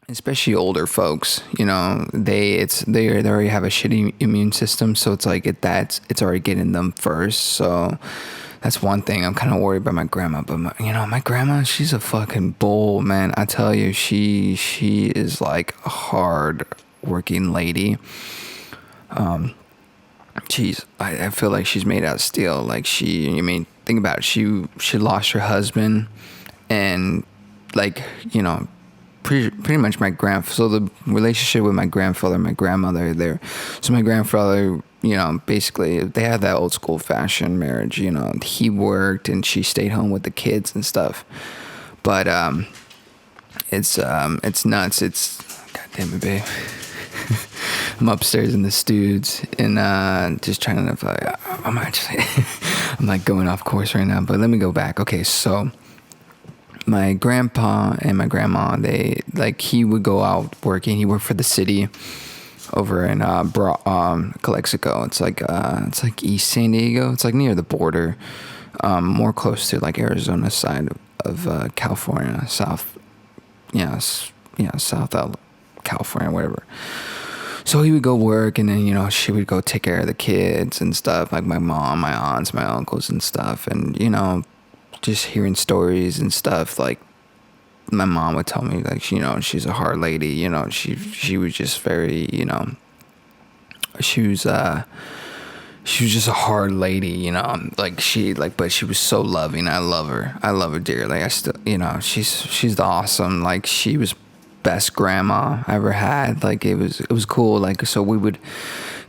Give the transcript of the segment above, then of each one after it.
especially older folks, they already have a shitty immune system, so it's like it's already getting them first. So that's one thing I'm kind of worried about my grandma. But my grandma, she's a fucking bull, man. I tell you, she is like a hard working lady. I feel like she's made out of steel. Like think about it. She lost her husband, and like, pretty much so the relationship with my grandfather and my grandmother there. So my grandfather, basically they had that old school fashion marriage. He worked and she stayed home with the kids and stuff. But it's nuts. God damn it, babe. I'm upstairs in the studs and just trying to I'm like going off course right now, but let me go back. Okay, so my grandpa and my grandma, he would go out working. He worked for the city over in Calexico. It's like East San Diego. It's like near the border, more close to like Arizona side of California, South California, whatever. So he would go work, and then she would go take care of the kids and stuff, like my mom, my aunts, my uncles and stuff, and just hearing stories and stuff. Like my mom would tell me, like, she's a hard lady. She was just very, she was just a hard lady. But she was so loving. I love her dearly. I still, she's awesome. Like, she was best grandma I ever had. Like, it was cool. Like, so we would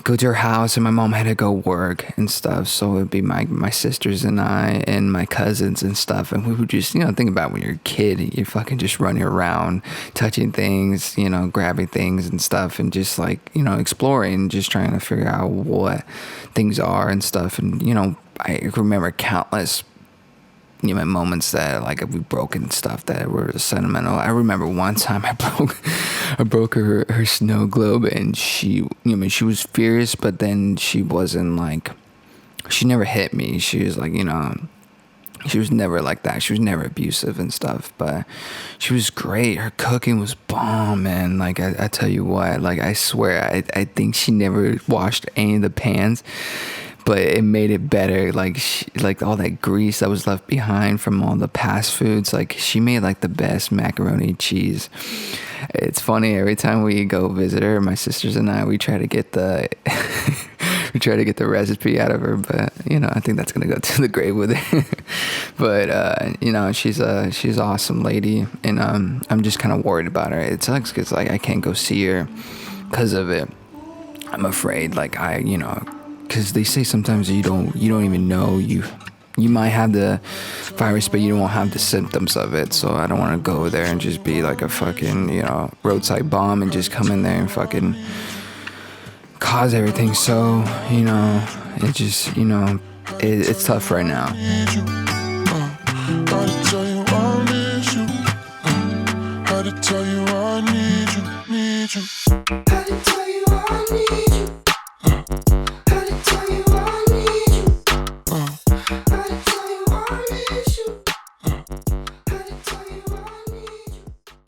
go to her house, and my mom had to go work and stuff, so it would be my sisters and I and my cousins and stuff, and we would just think about when you're a kid, you're fucking just running around touching things, grabbing things and stuff, and just like exploring, just trying to figure out what things are and stuff. And I remember countless moments that like we broken stuff that were sentimental. I remember one time I broke her snow globe, and she was furious, but then she wasn't like, she never hit me. She was like, she was never like that. She was never abusive and stuff, but she was great. Her cooking was bomb, man. Like, I tell you what, like, I swear, I think she never washed any of the pans, but it made it better. Like, like all that grease that was left behind from all the past foods, like, she made like the best macaroni and cheese. It's funny, every time we go visit her, my sisters and I, we try to get the recipe out of her, but I think that's gonna go to the grave with her. But she's an awesome lady, and I'm just kind of worried about her. It sucks because like I can't go see her because of it. I'm afraid, like, because they say sometimes you don't even know you might have the virus, but you won't have the symptoms of it. So I don't want to go there and just be like a fucking roadside bomb and just come in there and fucking cause everything. So it just it's tough right now. Gotta tell you I miss you. Had to tell you I need you.